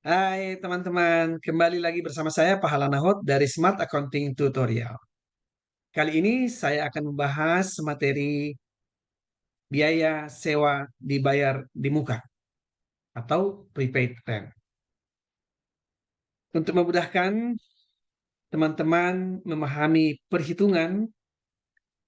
Hai teman-teman, kembali lagi bersama saya Pahala Nahot dari Smart Accounting Tutorial. Kali ini saya akan membahas materi biaya sewa dibayar di muka atau prepaid rent. Untuk memudahkan teman-teman memahami perhitungan,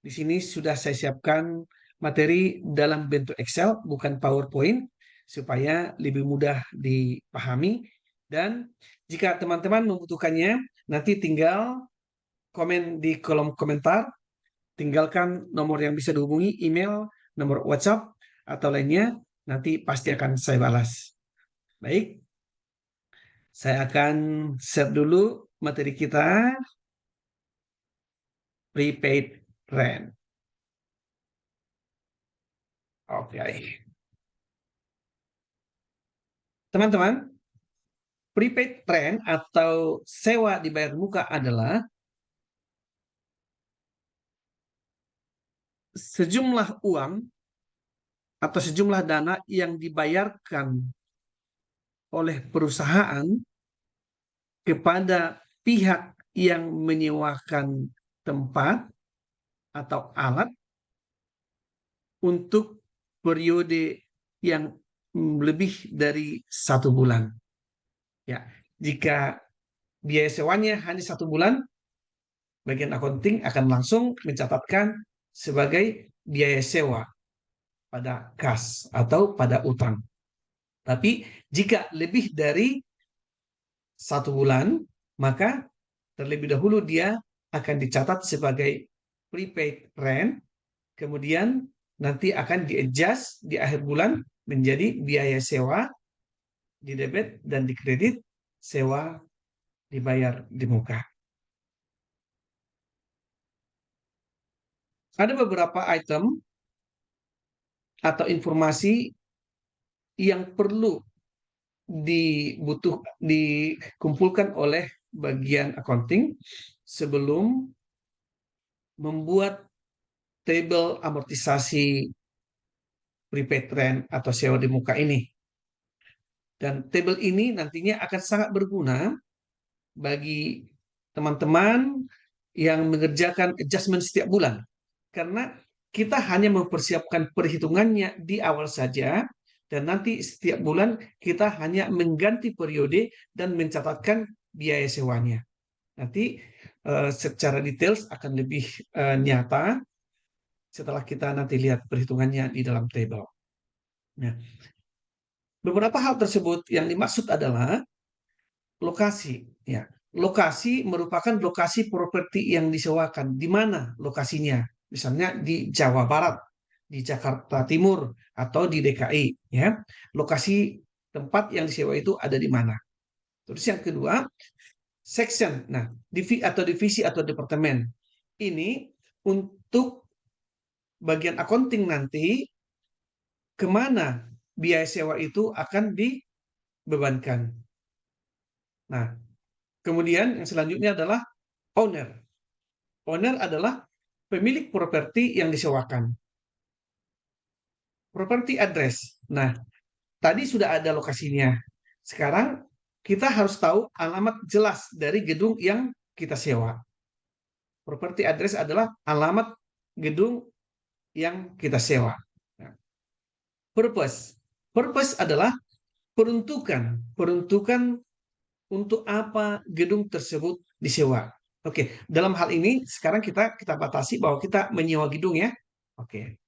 di sini sudah saya siapkan materi dalam bentuk Excel, bukan PowerPoint, supaya lebih mudah dipahami. Dan jika teman-teman membutuhkannya, nanti tinggal komen di kolom komentar, tinggalkan nomor yang bisa dihubungi, email, nomor WhatsApp, atau lainnya, nanti pasti akan saya balas. Baik, saya akan share dulu materi kita, prepaid rent. Oke, teman-teman, prepaid rent atau sewa dibayar muka adalah sejumlah uang atau sejumlah dana yang dibayarkan oleh perusahaan kepada pihak yang menyewakan tempat atau alat untuk periode yang lebih dari 1 bulan. Ya, jika biaya sewanya hanya 1 bulan, bagian accounting akan langsung mencatatkan sebagai biaya sewa pada kas atau pada utang. Tapi jika lebih dari 1 bulan, maka terlebih dahulu dia akan dicatat sebagai prepaid rent, kemudian nanti akan di-adjust di akhir bulan menjadi biaya sewa, di debit dan di kredit, sewa dibayar di muka. Ada beberapa item atau informasi yang perlu dikumpulkan oleh bagian accounting sebelum membuat tabel amortisasi prepaid rent atau sewa di muka ini. Dan tabel ini nantinya akan sangat berguna bagi teman-teman yang mengerjakan adjustment setiap bulan. Karena kita hanya mempersiapkan perhitungannya di awal saja, dan nanti setiap bulan kita hanya mengganti periode dan mencatatkan biaya sewanya. Nanti secara details akan lebih nyata setelah kita nanti lihat perhitungannya di dalam tabel. Nah, beberapa hal tersebut yang dimaksud adalah lokasi. Ya, lokasi merupakan lokasi properti yang disewakan. Di mana lokasinya? Misalnya di Jawa Barat, di Jakarta Timur, atau di DKI. Ya, lokasi tempat yang disewa itu ada di mana? Terus yang kedua, section. Nah, divisi atau departemen. Ini untuk bagian accounting nanti kemana biaya sewa itu akan dibebankan. Nah, kemudian yang selanjutnya adalah owner. Owner adalah pemilik properti yang disewakan. Property address. Nah, tadi sudah ada lokasinya. Sekarang kita harus tahu alamat jelas dari gedung yang kita sewa. Property address adalah alamat gedung yang kita sewa. Nah, purpose. Purpose adalah peruntukan. Peruntukan untuk apa gedung tersebut disewa. Oke, dalam hal ini sekarang kita batasi bahwa kita menyewa gedung ya. Oke.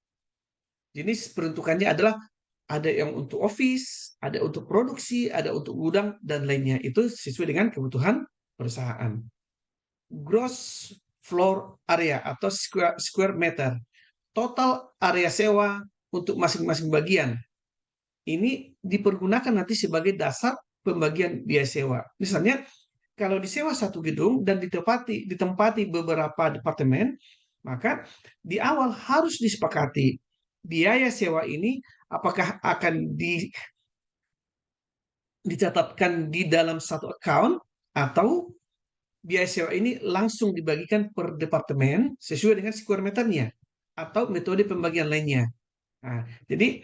Jenis peruntukannya adalah ada yang untuk office, ada untuk produksi, ada untuk gudang dan lainnya. Itu sesuai dengan kebutuhan perusahaan. Gross floor area atau square meter. Total area sewa untuk masing-masing bagian. Ini dipergunakan nanti sebagai dasar pembagian biaya sewa. Misalnya kalau disewa satu gedung dan ditempati beberapa departemen, maka di awal harus disepakati biaya sewa ini apakah akan dicatatkan di dalam satu account atau biaya sewa ini langsung dibagikan per departemen sesuai dengan square meternya atau metode pembagian lainnya. Nah, jadi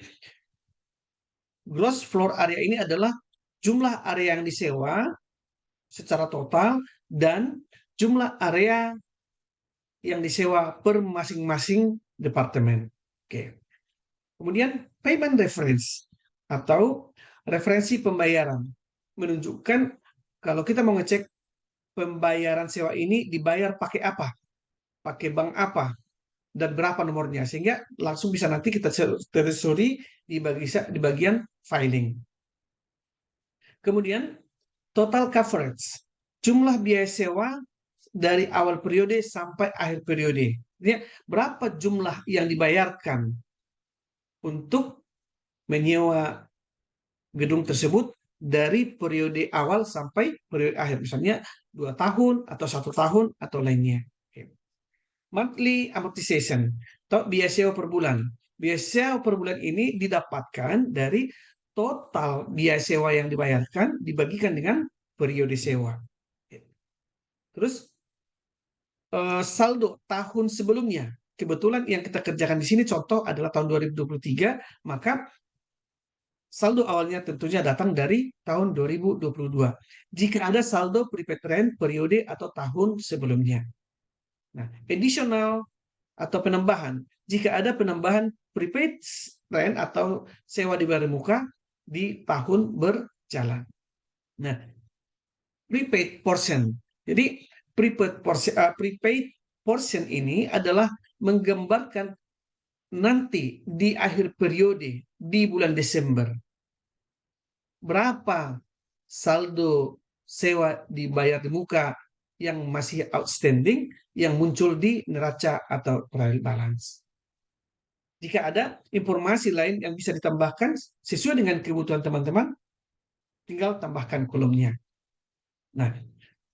gross floor area ini adalah jumlah area yang disewa secara total dan jumlah area yang disewa per masing-masing departemen. Oke. Kemudian payment reference atau referensi pembayaran menunjukkan kalau kita mau ngecek pembayaran sewa ini dibayar pakai apa, pakai bank apa, dan berapa nomornya, sehingga langsung bisa nanti kita telusuri di bagian filing. Kemudian total coverage, jumlah biaya sewa dari awal periode sampai akhir periode. Ini berapa jumlah yang dibayarkan untuk menyewa gedung tersebut dari periode awal sampai periode akhir, misalnya 2 tahun atau 1 tahun atau lainnya. Monthly amortization atau biaya sewa per bulan. Biaya sewa per bulan ini didapatkan dari total biaya sewa yang dibayarkan dibagikan dengan periode sewa. Terus saldo tahun sebelumnya. Kebetulan yang kita kerjakan di sini contoh adalah tahun 2023, maka saldo awalnya tentunya datang dari tahun 2022. Jika ada saldo prepaid rent periode atau tahun sebelumnya. Nah, additional atau penambahan. Jika ada penambahan prepaid rent atau sewa dibayar muka di tahun berjalan. Nah, prepaid portion. Jadi prepaid portion ini adalah menggambarkan nanti di akhir periode di bulan Desember berapa saldo sewa dibayar di muka yang masih outstanding yang muncul di neraca atau trial balance. Jika ada informasi lain yang bisa ditambahkan sesuai dengan kebutuhan teman-teman, tinggal tambahkan kolomnya. Nah,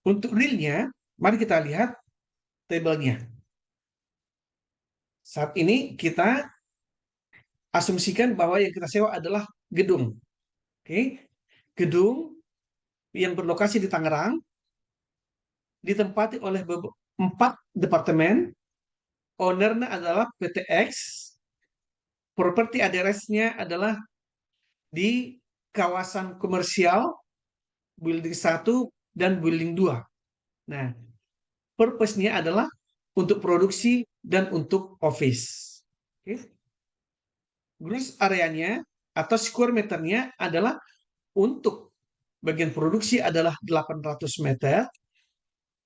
untuk realnya, mari kita lihat tabelnya. Saat ini kita asumsikan bahwa yang kita sewa adalah gedung. Oke, gedung yang berlokasi di Tangerang, ditempati oleh 4 departemen, ownernya adalah PT X, properti address-nya adalah di kawasan komersial, building 1 dan building 2. Nah, purpose-nya adalah untuk produksi dan untuk office. Okay. Gross areanya atau square meternya adalah untuk bagian produksi adalah 800 meter,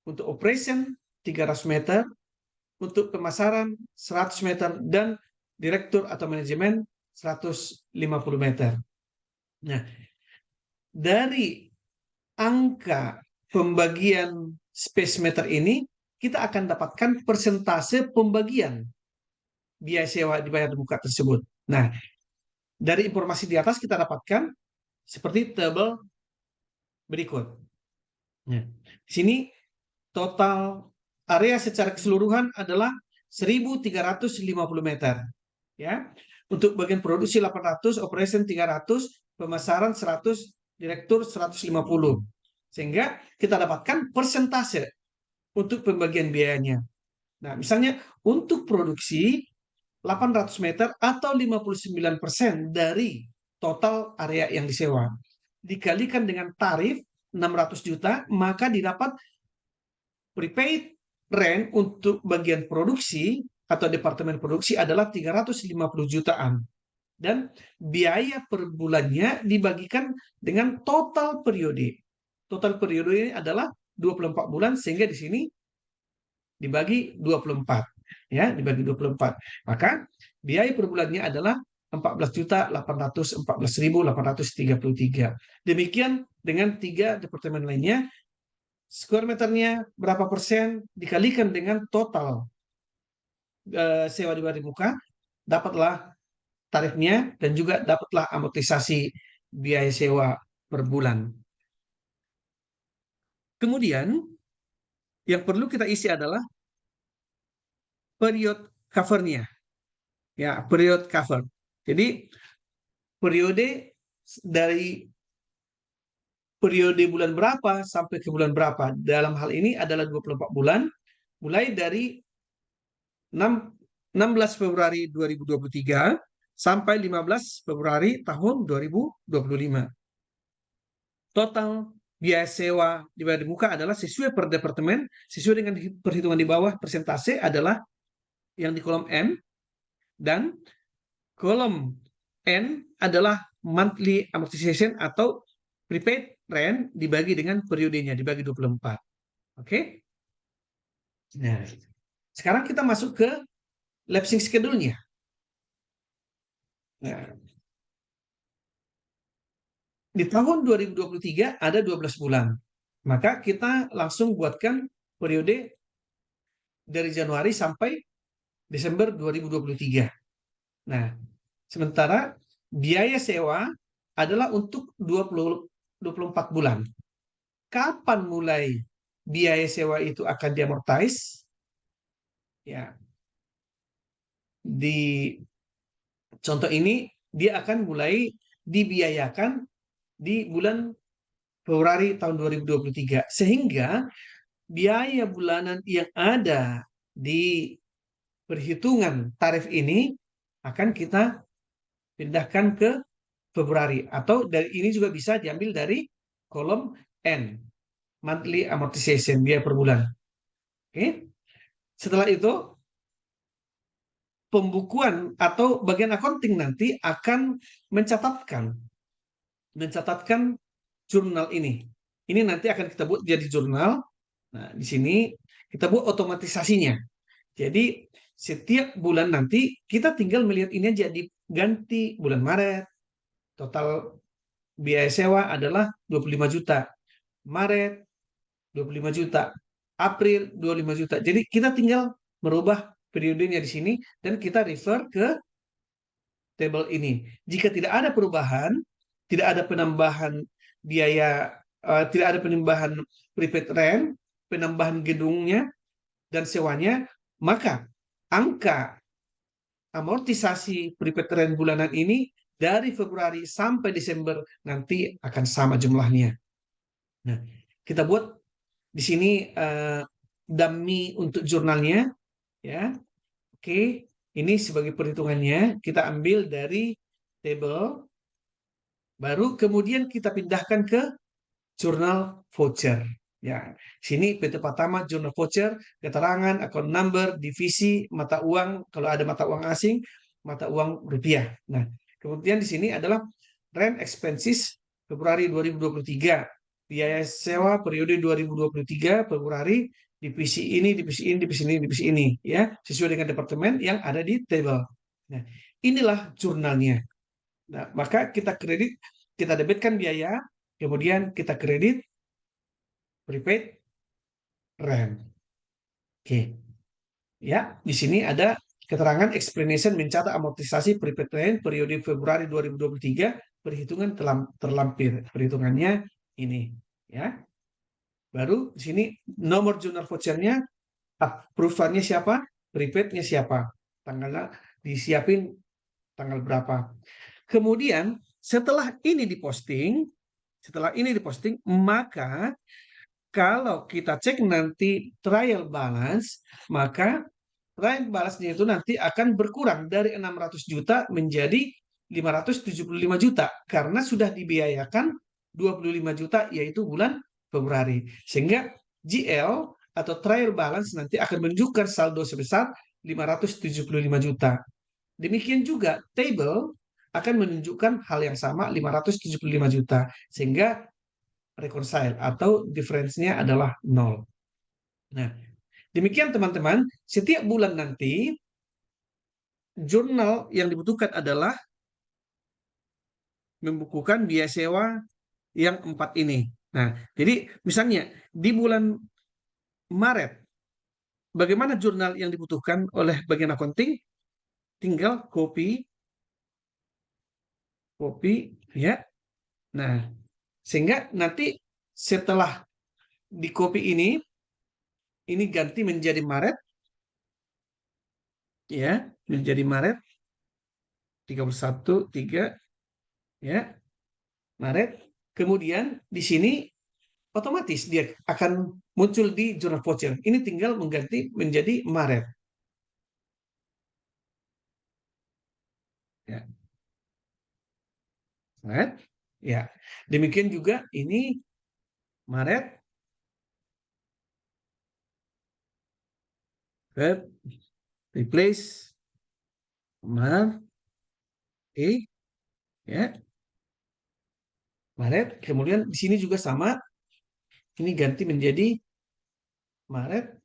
untuk operation 300 meter, untuk pemasaran 100 meter, dan direktur atau manajemen 150 meter. Nah, dari angka pembagian space meter ini, kita akan dapatkan persentase pembagian biaya sewa dibayar di muka tersebut. Nah, dari informasi di atas kita dapatkan seperti tabel berikut. Nah, di sini total area secara keseluruhan adalah 1.350 meter. Ya, untuk bagian produksi 800, operation 300, pemasaran 100, direktur 150. Sehingga kita dapatkan persentase untuk pembagian biayanya. Nah, misalnya untuk produksi 800 meter atau 59% dari total area yang disewa. Dikalikan dengan tarif 600 juta, maka didapat prepaid rent untuk bagian produksi atau departemen produksi adalah 350 jutaan. Dan biaya per bulannya dibagikan dengan total periode. Total periode ini adalah 24 bulan, sehingga di sini dibagi 24. Ya, dibagi 24. Maka biaya per bulannya adalah 14.814.833. Demikian dengan 3 departemen lainnya. Square meternya berapa persen dikalikan dengan total sewa di muka, dapatlah tarifnya dan juga dapatlah amortisasi biaya sewa per bulan. Kemudian yang perlu kita isi adalah period covernya. Ya, period cover. Jadi periode dari periode bulan berapa sampai ke bulan berapa. Dalam hal ini adalah 24 bulan, mulai dari 16 Februari 2023 sampai 15 Februari tahun 2025. total biaya sewa dibayar di muka adalah sesuai per departemen, sesuai dengan perhitungan di bawah, persentase adalah yang di kolom N, dan kolom N adalah monthly amortization atau prepaid rent dibagi dengan periodenya, dibagi 24. Oke? Nah, sekarang kita masuk ke lapsing schedule-nya. Nah, di tahun 2023 ada 12 bulan. Maka kita langsung buatkan periode dari Januari sampai Desember 2023. Nah, sementara biaya sewa adalah untuk 24 bulan. Kapan mulai biaya sewa itu akan diamortize? Ya, di contoh ini dia akan mulai dibiayakan di bulan Februari tahun 2023, sehingga biaya bulanan yang ada di perhitungan tarif ini akan kita pindahkan ke Februari, atau dari ini juga bisa diambil dari kolom N, monthly amortization, biaya per bulan. Oke. Setelah itu pembukuan atau bagian accounting nanti akan mencatatkan jurnal ini. Ini nanti akan kita buat jadi jurnal. Nah, di sini kita buat otomatisasinya. Jadi setiap bulan nanti kita tinggal melihat ini aja, diganti bulan Maret, total biaya sewa adalah 25 juta. Maret 25 juta. April 25 juta. Jadi kita tinggal merubah periodenya di sini dan kita refer ke tabel ini. Jika tidak ada perubahan, tidak ada penambahan biaya, tidak ada penambahan prepaid rent, penambahan gedungnya dan sewanya, maka angka amortisasi prepaid rent bulanan ini dari Februari sampai Desember nanti akan sama jumlahnya. Nah, kita buat di sini dummy untuk jurnalnya, ya. Oke, ini sebagai perhitungannya kita ambil dari table, baru kemudian kita pindahkan ke jurnal voucher. Ya, sini PT Patama jurnal voucher, keterangan, account number, divisi, mata uang, kalau ada mata uang asing, mata uang rupiah. Nah, kemudian di sini adalah rent expenses Februari 2023, biaya sewa periode 2023 Februari, divisi ini, divisi ini, divisi ini, divisi ini, ya, sesuai dengan departemen yang ada di table. Nah, inilah jurnalnya. Nah, maka kita kredit, kita debitkan biaya, kemudian kita kredit prepaid rent. Oke. Ya, di sini ada keterangan explanation mencatat amortisasi prepaid rent periode Februari 2023, perhitungan terlampir. Perhitungannya ini, ya. Baru di sini nomor jurnal vouchernya, approval-nya siapa, prepaid-nya siapa, tanggalnya disiapin tanggal berapa. Kemudian setelah ini diposting, maka kalau kita cek nanti trial balance, maka trial balance-nya itu nanti akan berkurang dari 600 juta menjadi 575 juta karena sudah dibiayakan 25 juta yaitu bulan Februari. Sehingga GL atau trial balance nanti akan menunjukkan saldo sebesar 575 juta. Demikian juga table akan menunjukkan hal yang sama 575 juta. Sehingga reconcile atau difference-nya adalah 0. Nah, demikian teman-teman, setiap bulan nanti jurnal yang dibutuhkan adalah membukukan biaya sewa yang 4 ini. Nah, jadi misalnya di bulan Maret, bagaimana jurnal yang dibutuhkan oleh bagian accounting? Tinggal copy, ya. Nah, sehingga nanti setelah di copy ini ganti menjadi Maret, ya, menjadi Maret 31/3, ya, Maret. Kemudian di sini otomatis dia akan muncul di jurnal voucher. Ini tinggal mengganti menjadi Maret. Ya. Maret. Ya, demikian juga ini Maret, Feb, replace, Maret, ya, Maret. Kemudian di sini juga sama, ini ganti menjadi Maret,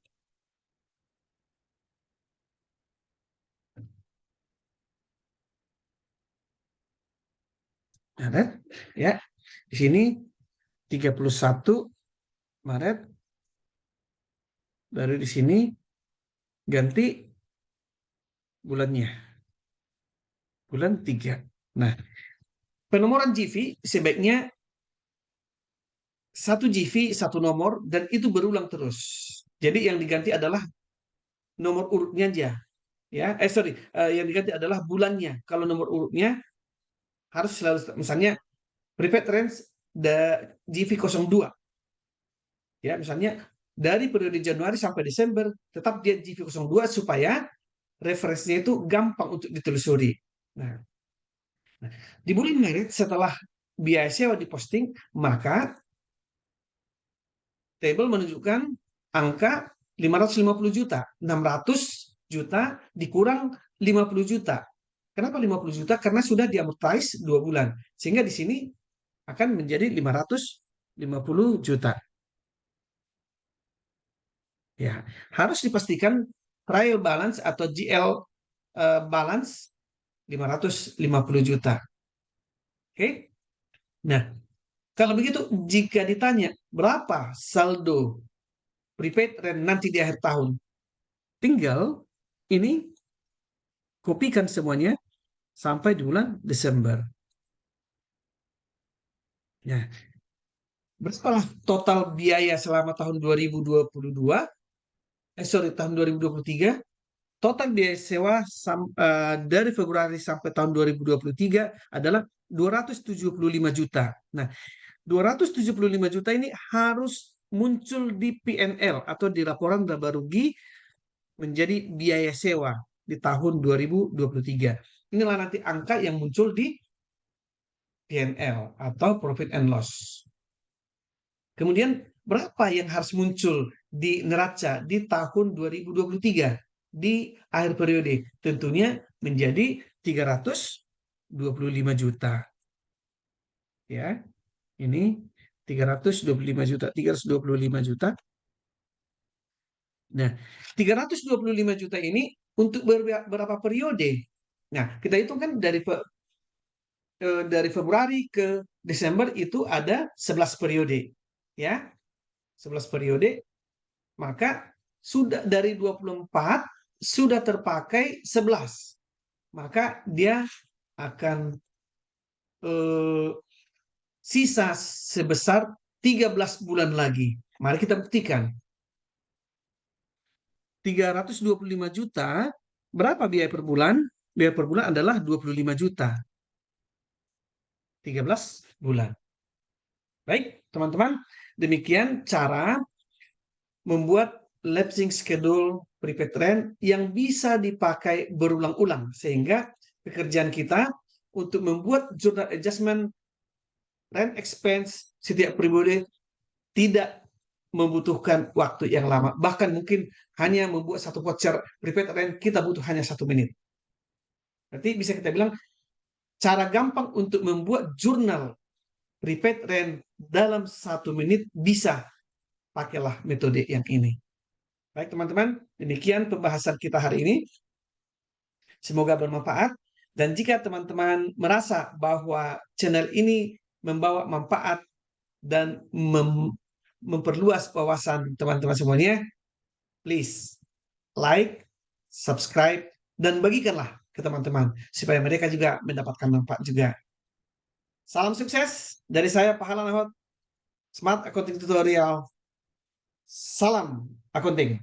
Maret, ya. Di sini 31 Maret, baru di sini ganti bulannya, bulan 3. Nah, penomoran GV sebaiknya satu GV, satu nomor, dan itu berulang terus. Jadi yang diganti adalah nomor urutnya aja. Ya, sorry, yang diganti adalah bulannya. Kalau nomor urutnya harus selalu, misalnya prepaid range GV02. Ya, misalnya dari periode Januari sampai Desember tetap dia GV02 supaya referensinya itu gampang untuk ditelusuri. Nah, di bulan Maret setelah biaya sewa diposting, maka table menunjukkan angka 550 juta. 600 juta dikurang 50 juta. Kenapa 50 juta? Karena sudah diamortize 2 bulan. Sehingga di sini akan menjadi 550 juta. Ya, harus dipastikan trial balance atau GL balance 550 juta. Oke. Nah, kalau begitu jika ditanya berapa saldo prepaid rent nanti di akhir tahun, tinggal ini kopikan semuanya sampai di bulan Desember. Ya, berapa total biaya selama tahun 2022? Tahun 2023. Total biaya sewa dari Februari sampai tahun 2023 adalah 275 juta. Nah, 275 juta ini harus muncul di PNL atau di laporan laba rugi menjadi biaya sewa di tahun 2023. Inilah nanti angka yang muncul di PNL atau profit and loss. Kemudian berapa yang harus muncul di neraca di tahun 2023 di akhir periode? Tentunya menjadi 325 juta. Ya. Ini 325 juta, 325 juta. Nah, 325 juta ini untuk berapa periode? Nah, kita hitung kan dari Februari ke Desember itu ada 11 periode. Ya, 11 periode, maka sudah dari 24 sudah terpakai 11. Maka dia akan sisa sebesar 13 bulan lagi. Mari kita buktikan. 325 juta, berapa biaya per bulan? Biaya per bulan adalah 25 juta. 13 bulan. Baik, teman-teman, demikian cara membuat lapsing schedule prepaid rent yang bisa dipakai berulang-ulang, sehingga pekerjaan kita untuk membuat journal adjustment rent expense setiap periode tidak membutuhkan waktu yang lama. Bahkan mungkin hanya membuat satu voucher prepaid rent kita butuh hanya 1 menit. Berarti bisa kita bilang cara gampang untuk membuat jurnal prepaid rent dalam 1 menit bisa pakailah metode yang ini. Baik teman-teman, demikian pembahasan kita hari ini. Semoga bermanfaat. Dan jika teman-teman merasa bahwa channel ini membawa manfaat dan memperluas wawasan teman-teman semuanya, please like, subscribe, dan bagikanlah ke teman-teman supaya mereka juga mendapatkan manfaat juga. Salam sukses dari saya Pahala Nahot, Smart Accounting Tutorial. Salam accounting.